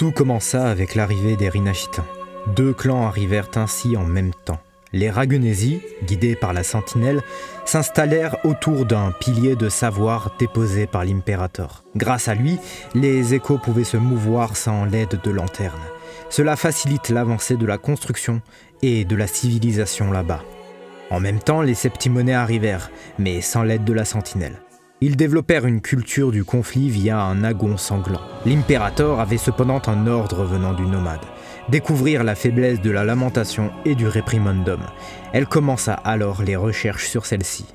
Tout commença avec l'arrivée des Rinashita. 2 clans arrivèrent ainsi en même temps. Les Ragunesi, guidés par la sentinelle, s'installèrent autour d'un pilier de savoir déposé par l'impérator. Grâce à lui, les échos pouvaient se mouvoir sans l'aide de lanternes. Cela facilite l'avancée de la construction et de la civilisation là-bas. En même temps, les Septimonais arrivèrent, mais sans l'aide de la sentinelle. Ils développèrent une culture du conflit via un agon sanglant. L'impérator avait cependant un ordre venant du nomade. Découvrir la faiblesse de la lamentation et du réprimandum. Elle commença alors les recherches sur celle-ci.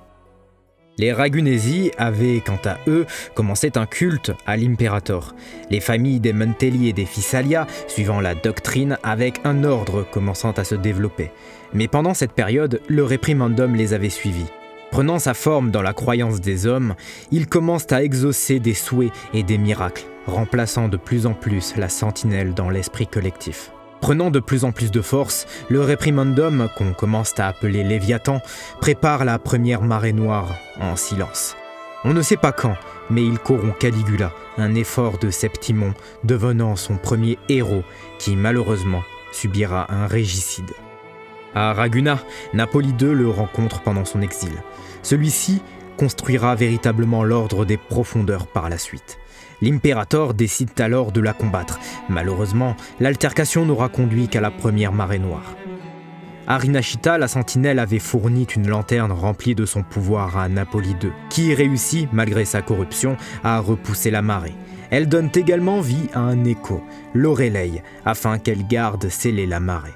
Les Ragunesi avaient, quant à eux, commencé un culte à l'impérator. Les familles des Mantelli et des Fissalia, suivant la doctrine, avec un ordre commençant à se développer. Mais pendant cette période, le réprimandum les avait suivis. Prenant sa forme dans la croyance des hommes, ils commencent à exaucer des souhaits et des miracles, remplaçant de plus en plus la sentinelle dans l'esprit collectif. Prenant de plus en plus de force, le réprimandum, qu'on commence à appeler Léviathan, prépare la première marée noire en silence. On ne sait pas quand, mais il corrompt Caligula, un effort de Septimon, devenant son premier héros qui malheureusement subira un régicide. À Raguna, Napoli II le rencontre pendant son exil. Celui-ci construira véritablement l'ordre des profondeurs par la suite. L'impérator décide alors de la combattre. Malheureusement, l'altercation n'aura conduit qu'à la première marée noire. À Rinashita, la sentinelle avait fourni une lanterne remplie de son pouvoir à Napoli II, qui réussit, malgré sa corruption, à repousser la marée. Elle donne également vie à un écho, l'Auréleille, afin qu'elle garde scellée la marée.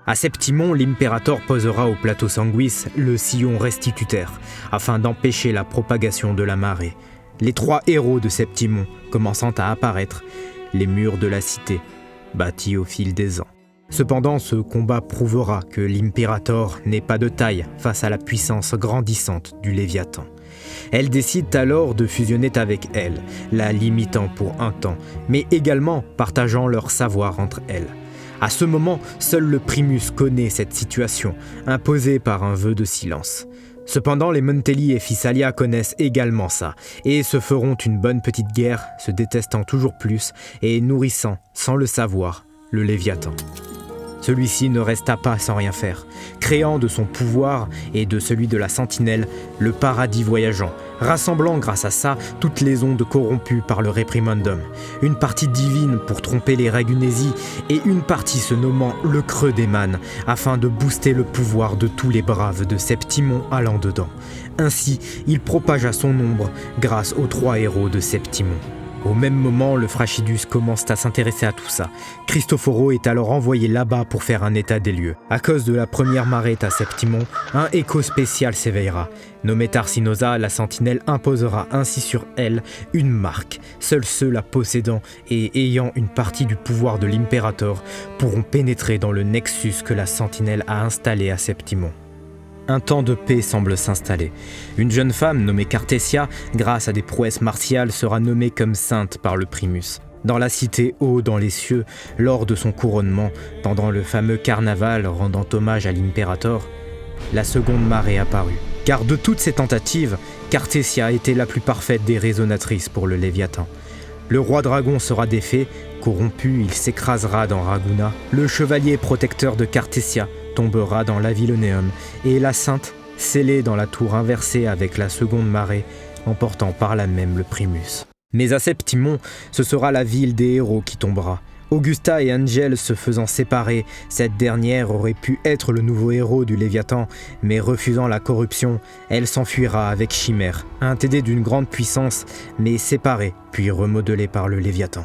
À Septimon, l'impérator posera au plateau Sanguis le sillon restitutaire, afin d'empêcher la propagation de la marée. Les 3 héros de Septimon commençant à apparaître, les murs de la cité, bâtis au fil des ans. Cependant, ce combat prouvera que l'impérator n'est pas de taille face à la puissance grandissante du Léviathan. Elle décide alors de fusionner avec elle, la limitant pour un temps, mais également partageant leur savoir entre elles. À ce moment, seul le primus connaît cette situation, imposée par un vœu de silence. Cependant, les Mantelli et Fissalia connaissent également ça, et se feront une bonne petite guerre, se détestant toujours plus et nourrissant, sans le savoir, le Léviathan. Celui-ci ne resta pas sans rien faire, créant de son pouvoir et de celui de la sentinelle le paradis voyageant, rassemblant grâce à ça toutes les ondes corrompues par le réprimandum, une partie divine pour tromper les Ragunesi et une partie se nommant le creux des mânes, afin de booster le pouvoir de tous les braves de Septimon allant dedans. Ainsi, il propagea son ombre grâce aux 3 héros de Septimon. Au même moment, le Frachidus commence à s'intéresser à tout ça. Cristoforo est alors envoyé là-bas pour faire un état des lieux. À cause de la première marée à Septimon, un écho spécial s'éveillera. Nommé Tarsinosa, la sentinelle imposera ainsi sur elle une marque. Seuls ceux la possédant et ayant une partie du pouvoir de l'impérator pourront pénétrer dans le nexus que la sentinelle a installé à Septimon. Un temps de paix semble s'installer. Une jeune femme nommée Cartessia, grâce à des prouesses martiales, sera nommée comme sainte par le primus. Dans la cité haut dans les cieux, lors de son couronnement, pendant le fameux carnaval rendant hommage à l'impérator, la seconde marée apparut. Car de toutes ces tentatives, Cartessia était la plus parfaite des raisonnatrices pour le Léviathan. Le roi dragon sera défait, corrompu, il s'écrasera dans Raguna. Le chevalier protecteur de Cartessia tombera dans l'Aviloneum, et la sainte, scellée dans la tour inversée avec la seconde marée, emportant par là même le primus. Mais à Septimon, ce sera la ville des héros qui tombera. Augusta et Angel se faisant séparer, cette dernière aurait pu être le nouveau héros du Léviathan, mais refusant la corruption, elle s'enfuira avec Chimère, un TD d'une grande puissance, mais séparé, puis remodelé par le Léviathan.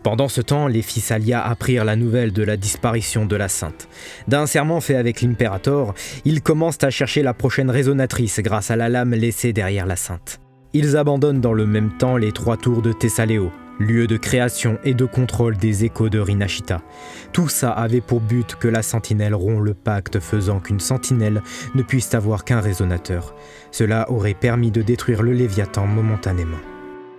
Pendant ce temps, les Fissalia apprirent la nouvelle de la disparition de la sainte. D'un serment fait avec l'impérator, ils commencent à chercher la prochaine raisonnatrice grâce à la lame laissée derrière la sainte. Ils abandonnent dans le même temps les 3 tours de Thessaleo, lieu de création et de contrôle des échos de Rinashita. Tout ça avait pour but que la sentinelle rompt le pacte faisant qu'une sentinelle ne puisse avoir qu'un raisonnateur. Cela aurait permis de détruire le Léviathan momentanément.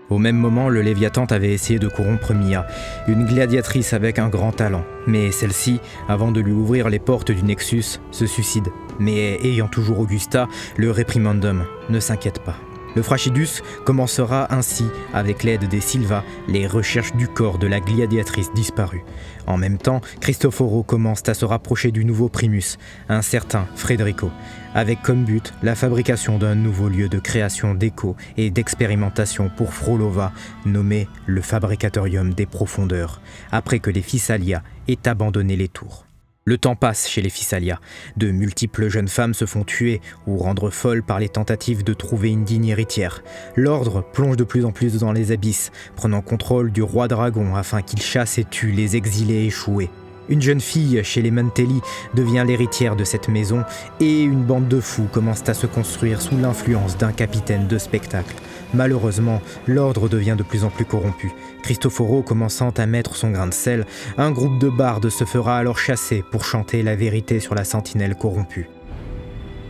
Au même moment, le Léviathan avait essayé de corrompre Mia, une gladiatrice avec un grand talent. Mais celle-ci, avant de lui ouvrir les portes du Nexus, se suicide. Mais ayant toujours Augusta, le réprimandum ne s'inquiète pas. Le Frachidus commencera ainsi, avec l'aide des Silva, les recherches du corps de la gladiatrice disparue. En même temps, Cristoforo commence à se rapprocher du nouveau Primus, un certain Frederico, avec comme but la fabrication d'un nouveau lieu de création d'écho et d'expérimentation pour Frolova, nommé le Fabricatorium des Profondeurs, après que les Physalia aient abandonné les tours. Le temps passe chez les Physalia. De multiples jeunes femmes se font tuer ou rendre folles par les tentatives de trouver une digne héritière. L'ordre plonge de plus en plus dans les abysses, prenant contrôle du roi dragon afin qu'il chasse et tue les exilés échoués. Une jeune fille chez les Mantelli devient l'héritière de cette maison et une bande de fous commence à se construire sous l'influence d'un capitaine de spectacle. Malheureusement, l'ordre devient de plus en plus corrompu. Cristoforo commençant à mettre son grain de sel, un groupe de bardes se fera alors chasser pour chanter la vérité sur la sentinelle corrompue.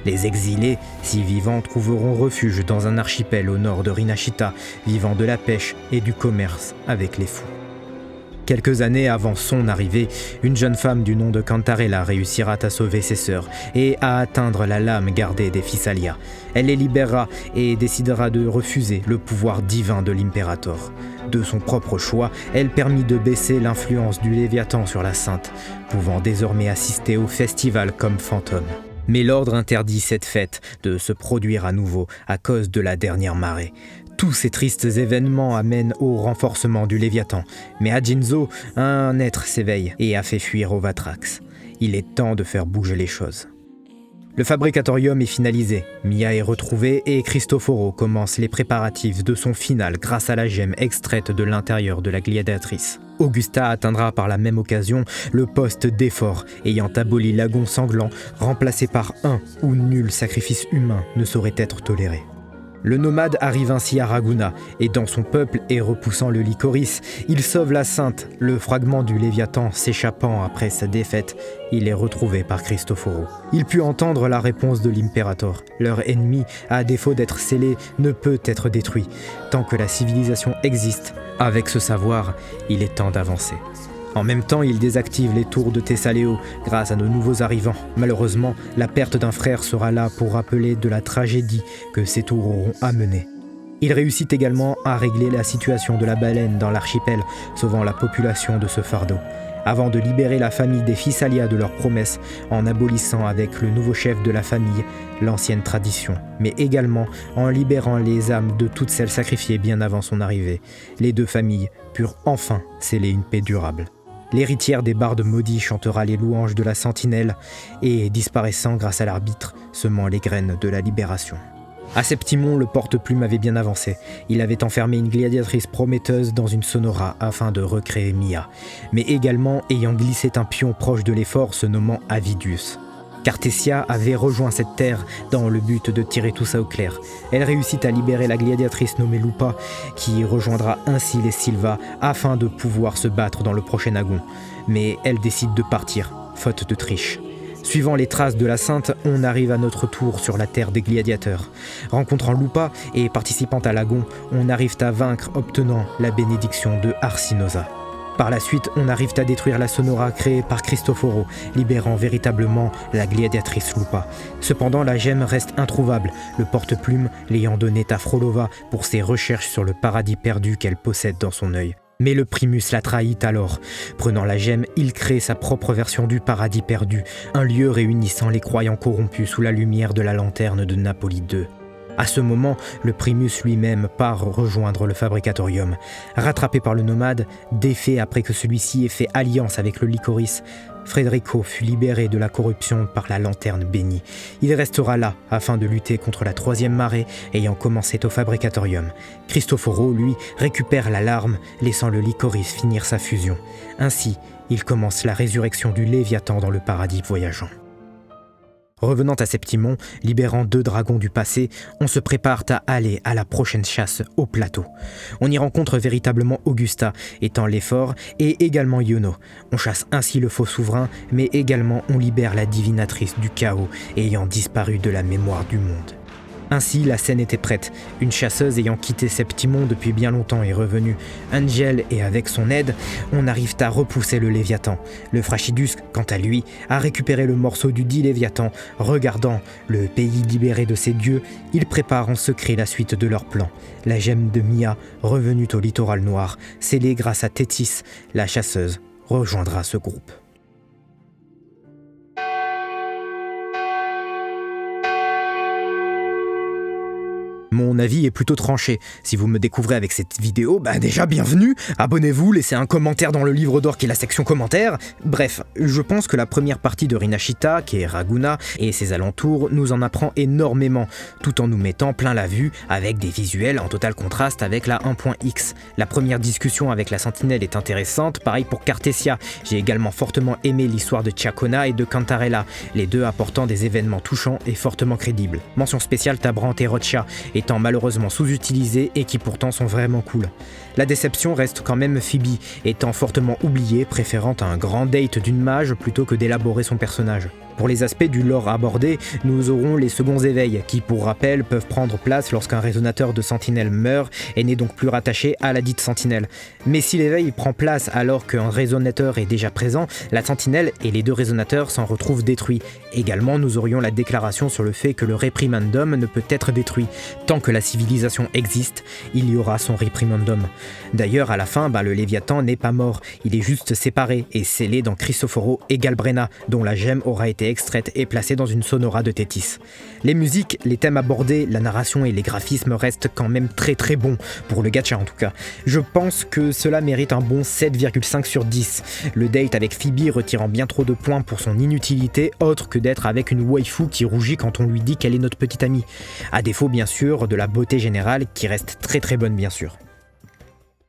Les exilés, si vivants, trouveront refuge dans un archipel au nord de Rinashita, vivant de la pêche et du commerce avec les fous. Quelques années avant son arrivée, une jeune femme du nom de Cantarella réussira à sauver ses sœurs et à atteindre la lame gardée des Physalia. Elle les libérera et décidera de refuser le pouvoir divin de l'Imperator. De son propre choix, elle permit de baisser l'influence du Léviathan sur la Sainte, pouvant désormais assister au festival comme fantôme. Mais l'ordre interdit cette fête de se produire à nouveau à cause de la dernière marée. Tous ces tristes événements amènent au renforcement du Léviathan, mais à Jinzo, un être s'éveille et a fait fuir Ovatrax. Il est temps de faire bouger les choses. Le Fabricatorium est finalisé, Mia est retrouvée et Cristoforo commence les préparatifs de son final grâce à la gemme extraite de l'intérieur de la gladiatrice. Augusta atteindra par la même occasion le poste d'effort, ayant aboli l'agon sanglant, remplacé par un où nul sacrifice humain ne saurait être toléré. Le nomade arrive ainsi à Raguna, et dans son peuple et repoussant le Lycoris, il sauve la Sainte, le fragment du Léviathan s'échappant après sa défaite, il est retrouvé par Cristoforo. Il put entendre la réponse de l'Imperator. Leur ennemi, à défaut d'être scellé, ne peut être détruit. Tant que la civilisation existe, avec ce savoir, il est temps d'avancer. En même temps, il désactive les tours de Thessaléo grâce à nos nouveaux arrivants. Malheureusement, la perte d'un frère sera là pour rappeler de la tragédie que ces tours auront amenée. Il réussit également à régler la situation de la baleine dans l'archipel, sauvant la population de ce fardeau, avant de libérer la famille des Physalia de leurs promesses en abolissant avec le nouveau chef de la famille l'ancienne tradition, mais également en libérant les âmes de toutes celles sacrifiées bien avant son arrivée. Les deux familles purent enfin sceller une paix durable. L'héritière des bardes maudits chantera les louanges de la sentinelle et, disparaissant grâce à l'arbitre, semant les graines de la libération. À Septimon, le porte-plume avait bien avancé. Il avait enfermé une gladiatrice prometteuse dans une sonora afin de recréer Mia, mais également ayant glissé un pion proche de l'effort se nommant Avidius. Cartessia avait rejoint cette terre dans le but de tirer tout ça au clair. Elle réussit à libérer la gladiatrice nommée Lupa, qui rejoindra ainsi les Silva afin de pouvoir se battre dans le prochain agon. Mais elle décide de partir, faute de triche. Suivant les traces de la Sainte, on arrive à notre tour sur la terre des gladiateurs. Rencontrant Lupa et participant à l'agon, on arrive à vaincre obtenant la bénédiction de Arsinosa. Par la suite, on arrive à détruire la sonora créée par Cristoforo, libérant véritablement la gladiatrice Lupa. Cependant, la gemme reste introuvable, le porte-plume l'ayant donnée à Frolova pour ses recherches sur le paradis perdu qu'elle possède dans son œil. Mais le Primus la trahit alors. Prenant la gemme, il crée sa propre version du paradis perdu, un lieu réunissant les croyants corrompus sous la lumière de la lanterne de Napoli II. À ce moment, le Primus lui-même part rejoindre le Fabricatorium. Rattrapé par le nomade, défait après que celui-ci ait fait alliance avec le Lycoris, Frederico fut libéré de la corruption par la lanterne bénie. Il restera là afin de lutter contre la troisième marée ayant commencé au Fabricatorium. Cristoforo, lui, récupère la larme, laissant le Lycoris finir sa fusion. Ainsi, il commence la résurrection du Léviathan dans le paradis voyageant. Revenant à Septimon, libérant 2 dragons du passé, on se prépare à aller à la prochaine chasse au plateau. On y rencontre véritablement Augusta, étant l'effort, et également Iono. On chasse ainsi le faux souverain, mais également on libère la divinatrice du chaos, ayant disparu de la mémoire du monde. Ainsi, la scène était prête. Une chasseuse ayant quitté Septimon depuis bien longtemps est revenue. Angel et avec son aide, on arrive à repousser le Léviathan. Le Frachidus, quant à lui, a récupéré le morceau du dit Léviathan. Regardant le pays libéré de ses dieux, il prépare en secret la suite de leur plan. La gemme de Mia, revenue au littoral noir, scellée grâce à Thétis, la chasseuse, rejoindra ce groupe. Mon avis est plutôt tranché. Si vous me découvrez avec cette vidéo, déjà bienvenue, abonnez-vous, laissez un commentaire dans le livre d'or qui est la section commentaires. Bref, je pense que la première partie de Rinashita, qui est Raguna, et ses alentours, nous en apprend énormément, tout en nous mettant plein la vue avec des visuels en total contraste avec la 1.x. La première discussion avec la sentinelle est intéressante, pareil pour Cartessia. J'ai également fortement aimé l'histoire de Chacona et de Cantarella, les deux apportant des événements touchants et fortement crédibles. Mention spéciale Tabrant et Rocha, étant malheureusement sous-utilisés et qui pourtant sont vraiment cool. La déception reste quand même Phoebe, étant fortement oubliée, préférant un grand date d'une mage plutôt que d'élaborer son personnage. Pour les aspects du lore abordés, nous aurons les seconds éveils, qui pour rappel peuvent prendre place lorsqu'un résonateur de sentinelle meurt et n'est donc plus rattaché à la dite sentinelle. Mais si l'éveil prend place alors qu'un résonateur est déjà présent, la sentinelle et les deux résonateurs s'en retrouvent détruits. Également, nous aurions la déclaration sur le fait que le réprimandum ne peut être détruit. Tant que la civilisation existe, il y aura son réprimandum. D'ailleurs, à la fin, le Léviathan n'est pas mort, il est juste séparé et scellé dans Cristoforo et Galbrena, dont la gemme aura été extraite et placée dans une sonora de Thétis. Les musiques, les thèmes abordés, la narration et les graphismes restent quand même très très bons, pour le gacha en tout cas. Je pense que cela mérite un bon 7,5 sur 10. Le date avec Phoebe retirant bien trop de points pour son inutilité, autre que d'être avec une waifu qui rougit quand on lui dit qu'elle est notre petite amie. À défaut bien sûr de la beauté générale qui reste très très bonne bien sûr.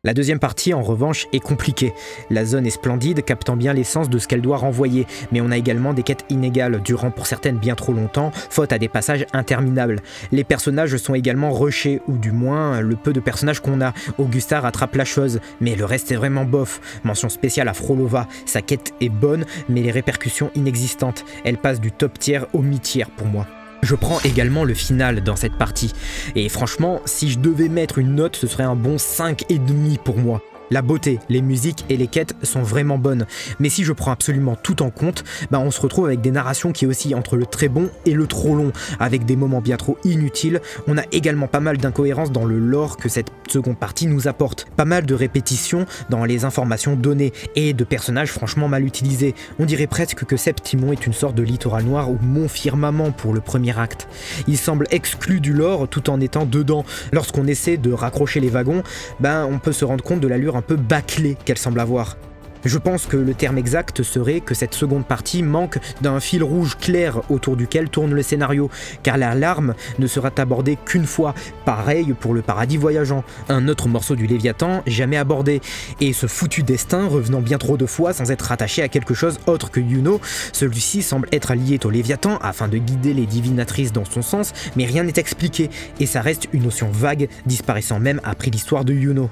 La deuxième partie, en revanche, est compliquée. La zone est splendide, captant bien l'essence de ce qu'elle doit renvoyer, mais on a également des quêtes inégales, durant pour certaines bien trop longtemps, faute à des passages interminables. Les personnages sont également rushés, ou du moins le peu de personnages qu'on a. Augusta rattrape la chose, mais le reste est vraiment bof. Mention spéciale à Frolova, sa quête est bonne, mais les répercussions inexistantes. Elle passe du top tier au mi-tier pour moi. Je prends également le final dans cette partie, et franchement, si je devais mettre une note, ce serait un bon 5,5 pour moi. La beauté, les musiques et les quêtes sont vraiment bonnes, mais si je prends absolument tout en compte, on se retrouve avec des narrations qui oscillent entre le très bon et le trop long, avec des moments bien trop inutiles. On a également pas mal d'incohérences dans le lore que cette seconde partie nous apporte, pas mal de répétitions dans les informations données, et de personnages franchement mal utilisés. On dirait presque que Septimon est une sorte de littoral noir ou mont firmament pour le premier acte. Il semble exclu du lore tout en étant dedans. Lorsqu'on essaie de raccrocher les wagons, on peut se rendre compte de l'allure un peu bâclée qu'elle semble avoir. Je pense que le terme exact serait que cette seconde partie manque d'un fil rouge clair autour duquel tourne le scénario, car la larme ne sera abordée qu'une fois, pareil pour le paradis voyageant, un autre morceau du Léviathan jamais abordé, et ce foutu destin revenant bien trop de fois sans être rattaché à quelque chose autre que Yuno. Celui-ci semble être lié au Léviathan afin de guider les divinatrices dans son sens, mais rien n'est expliqué, et ça reste une notion vague, disparaissant même après l'histoire de Yuno.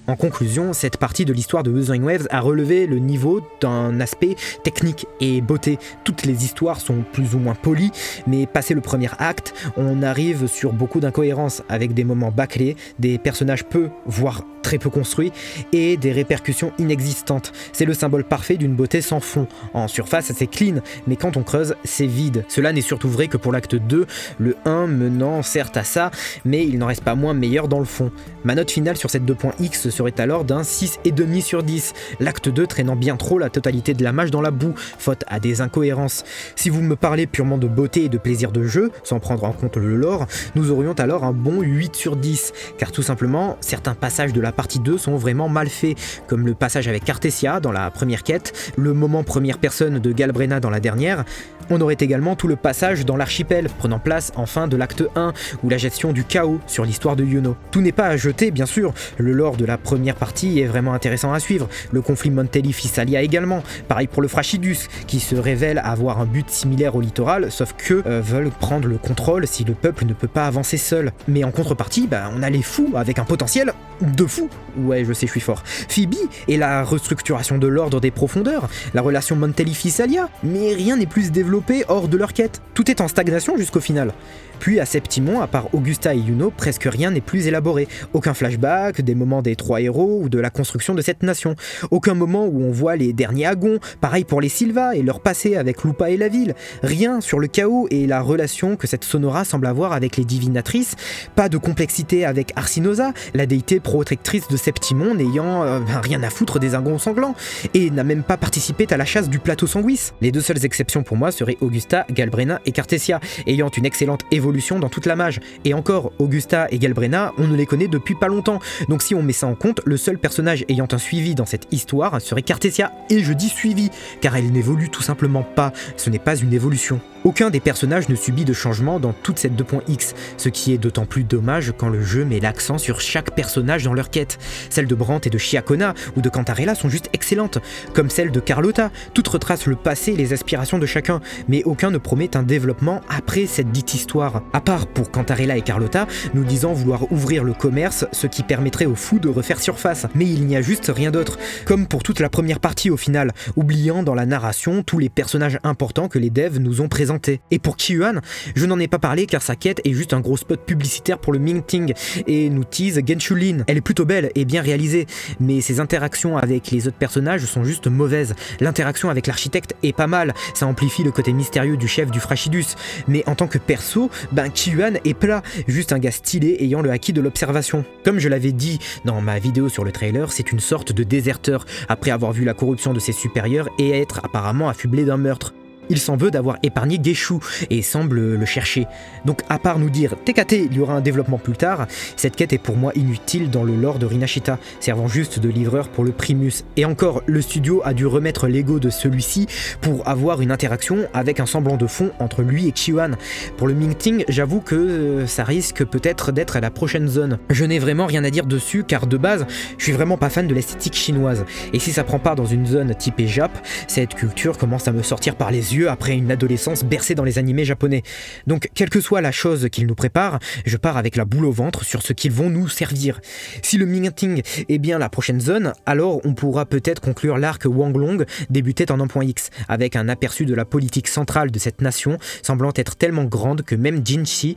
En conclusion, cette partie de l'histoire de Wuthering Waves a relevé le niveau d'un aspect technique et beauté. Toutes les histoires sont plus ou moins polies, mais passé le premier acte, on arrive sur beaucoup d'incohérences, avec des moments bâclés, des personnages peu, voire très peu construits, et des répercussions inexistantes. C'est le symbole parfait d'une beauté sans fond. En surface, c'est clean, mais quand on creuse, c'est vide. Cela n'est surtout vrai que pour l'acte 2, le 1 menant certes à ça, mais il n'en reste pas moins meilleur dans le fond. Ma note finale sur cette 2.x serait alors d'un 6,5 sur 10, l'acte 2 traînant bien trop la totalité de la mage dans la boue, faute à des incohérences. Si vous me parlez purement de beauté et de plaisir de jeu, sans prendre en compte le lore, nous aurions alors un bon 8 sur 10, car tout simplement, certains passages de la partie 2 sont vraiment mal faits, comme le passage avec Cartessia dans la première quête, le moment première personne de Galbrena dans la dernière. On aurait également tout le passage dans l'archipel, prenant place en fin de l'acte 1, ou la gestion du chaos sur l'histoire de Yuno. Tout n'est pas à jeter, bien sûr, le lore de la première partie est vraiment intéressant à suivre, le conflit Mantelli-Fissalia également, pareil pour le Frachidus, qui se révèle avoir un but similaire au littoral, sauf que veulent prendre le contrôle si le peuple ne peut pas avancer seul. Mais en contrepartie, on a les fous avec un potentiel de fou. Ouais, je sais, je suis fort. Phoebe et la restructuration de l'ordre des profondeurs, la relation Mantelli-Fissalia, mais rien n'est plus développé développer hors de leur quête. Tout est en stagnation jusqu'au final. Puis à Septimon, à part Augusta et Yuno, presque rien n'est plus élaboré. Aucun flashback, des moments des 3 héros ou de la construction de cette nation. Aucun moment où on voit les derniers Agons, pareil pour les Silva et leur passé avec Lupa et la ville. Rien sur le chaos et la relation que cette Sonora semble avoir avec les divinatrices. Pas de complexité avec Arsinosa, la déité protectrice de Septimon n'ayant rien à foutre des Agons sanglants, et n'a même pas participé à la chasse du plateau Sanguis. Les deux seules exceptions pour moi seraient Augusta, Galbrena et Cartessia, ayant une excellente évolution dans toute la mage. Et encore, Augusta et Galbrena, on ne les connaît depuis pas longtemps. Donc si on met ça en compte, le seul personnage ayant un suivi dans cette histoire serait Cartessia. Et je dis suivi, car elle n'évolue tout simplement pas. Ce n'est pas une évolution. Aucun des personnages ne subit de changement dans toute cette 2.x, ce qui est d'autant plus dommage quand le jeu met l'accent sur chaque personnage dans leur quête. Celles de Brandt et de Chiacona ou de Cantarella sont juste excellentes, comme celle de Carlotta. Toutes retracent le passé et les aspirations de chacun, mais aucun ne promet un développement après cette dite histoire. À part pour Cantarella et Carlotta, nous disant vouloir ouvrir le commerce, ce qui permettrait aux fous de refaire surface. Mais il n'y a juste rien d'autre, comme pour toute la première partie au final, oubliant dans la narration tous les personnages importants que les devs nous ont présentés. Et pour Qiyuan, je n'en ai pas parlé car sa quête est juste un gros spot publicitaire pour le Mingting et nous tease Genshulin. Elle est plutôt belle et bien réalisée, mais ses interactions avec les autres personnages sont juste mauvaises. L'interaction avec l'architecte est pas mal, ça amplifie le côté mystérieux du chef du Frachidus, mais en tant que perso, Qiyuan est plat, juste un gars stylé ayant le acquis de l'observation. Comme je l'avais dit dans ma vidéo sur le trailer, c'est une sorte de déserteur après avoir vu la corruption de ses supérieurs et être apparemment affublé d'un meurtre. Il s'en veut d'avoir épargné Geishu et semble le chercher. Donc à part nous dire TKT, il y aura un développement plus tard, cette quête est pour moi inutile dans le lore de Rinashita, servant juste de livreur pour le Primus. Et encore, le studio a dû remettre l'ego de celui-ci pour avoir une interaction avec un semblant de fond entre lui et Qiyuan. Pour le Mingting, j'avoue que ça risque peut-être d'être à la prochaine zone. Je n'ai vraiment rien à dire dessus car de base, je suis vraiment pas fan de l'esthétique chinoise. Et si ça prend part dans une zone typée Jap, cette culture commence à me sortir par les yeux après une adolescence bercée dans les animés japonais. Donc quelle que soit la chose qu'ils nous préparent, je pars avec la boule au ventre sur ce qu'ils vont nous servir. Si le Mingting est bien la prochaine zone, alors on pourra peut-être conclure l'arc Wanglong débuté en 1.x, avec un aperçu de la politique centrale de cette nation, semblant être tellement grande que même Jinshi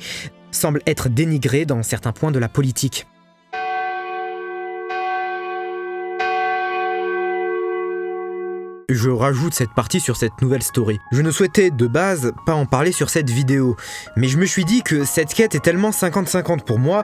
semble être dénigré dans certains points de la politique. Je rajoute cette partie sur cette nouvelle story. Je ne souhaitais de base pas en parler sur cette vidéo, mais je me suis dit que cette quête est tellement 50-50 pour moi,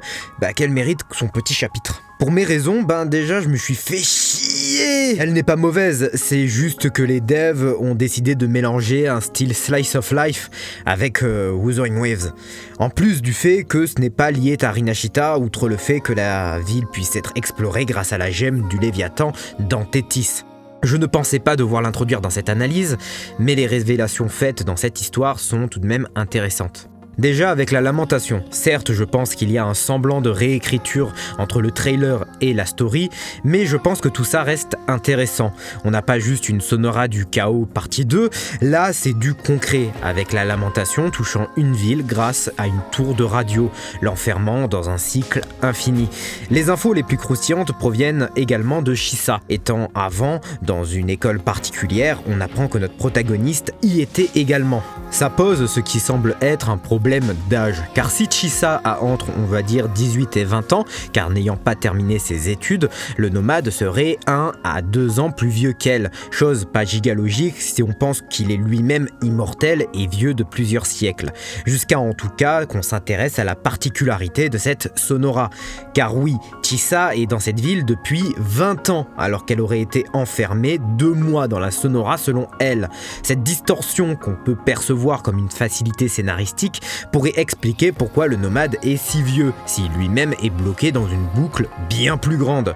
qu'elle mérite son petit chapitre. Pour mes raisons, déjà je me suis fait chier. Elle n'est pas mauvaise, c'est juste que les devs ont décidé de mélanger un style slice of life avec Wuthering Waves. En plus du fait que ce n'est pas lié à Rinashita, outre le fait que la ville puisse être explorée grâce à la gemme du Léviathan dans Tethys. Je ne pensais pas devoir l'introduire dans cette analyse, mais les révélations faites dans cette histoire sont tout de même intéressantes. Déjà avec la lamentation, certes je pense qu'il y a un semblant de réécriture entre le trailer et la story, mais je pense que tout ça reste intéressant. On n'a pas juste une Sonora du chaos partie 2, là c'est du concret, avec la lamentation touchant une ville grâce à une tour de radio, l'enfermant dans un cycle infini. Les infos les plus croustillantes proviennent également de Chissa. Étant avant dans une école particulière, on apprend que notre protagoniste y était également. Ça pose ce qui semble être un problème d'âge, car si Chissa a entre, on va dire, 18 et 20 ans, car n'ayant pas terminé ses études, le nomade serait 1 à 2 ans plus vieux qu'elle, chose pas gigalogique si on pense qu'il est lui-même immortel et vieux de plusieurs siècles, jusqu'à en tout cas qu'on s'intéresse à la particularité de cette Sonora, car oui, Chissa est dans cette ville depuis 20 ans, alors qu'elle aurait été enfermée 2 mois dans la Sonora selon elle. Cette distorsion qu'on peut percevoir comme une facilité scénaristique pourrait expliquer pourquoi le nomade est si vieux, s'il lui-même est bloqué dans une boucle bien plus grande.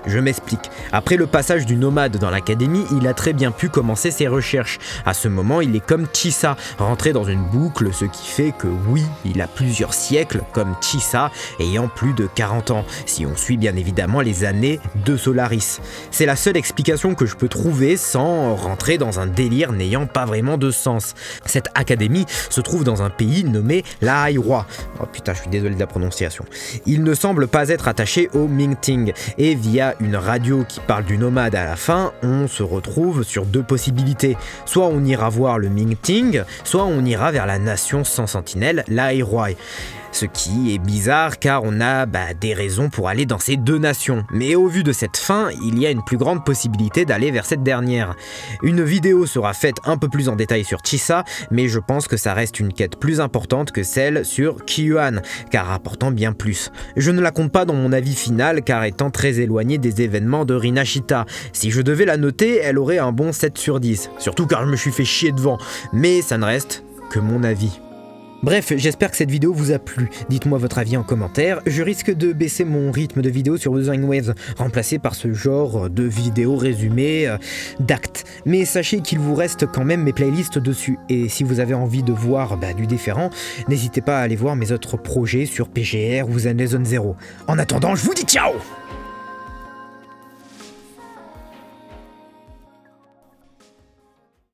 Je m'explique. Après le passage du nomade dans l'académie, il a très bien pu commencer ses recherches. À ce moment, il est comme Chissa, rentré dans une boucle, ce qui fait que oui, il a plusieurs siècles, comme Chissa, ayant plus de 40 ans, si on suit bien évidemment les années de Solaris. C'est la seule explication que je peux trouver sans rentrer dans un délire n'ayant pas vraiment de sens. Cette académie se trouve dans un pays nommé Lahai-Roi. Oh putain, je suis désolé de la prononciation. Il ne semble pas être attaché au Mingting, et via une radio qui parle du nomade à la fin, on se retrouve sur deux possibilités. Soit on ira voir le Ming Ting, soit on ira vers la nation sans sentinelle, l'Ai Huai. Ce qui est bizarre car on a des raisons pour aller dans ces deux nations. Mais au vu de cette fin, il y a une plus grande possibilité d'aller vers cette dernière. Une vidéo sera faite un peu plus en détail sur Chissa, mais je pense que ça reste une quête plus importante que celle sur Qiyuan, car rapportant bien plus. Je ne la compte pas dans mon avis final car étant très éloignée des événements de Rinashita. Si je devais la noter, elle aurait un bon 7 sur 10, surtout car je me suis fait chier devant, mais ça ne reste que mon avis. Bref, j'espère que cette vidéo vous a plu. Dites-moi votre avis en commentaire. Je risque de baisser mon rythme de vidéo sur Wuthering Waves, remplacé par ce genre de vidéos résumées d'actes. Mais sachez qu'il vous reste quand même mes playlists dessus. Et si vous avez envie de voir du différent, n'hésitez pas à aller voir mes autres projets sur PGR ou Zen Zone Zero. En attendant, je vous dis ciao!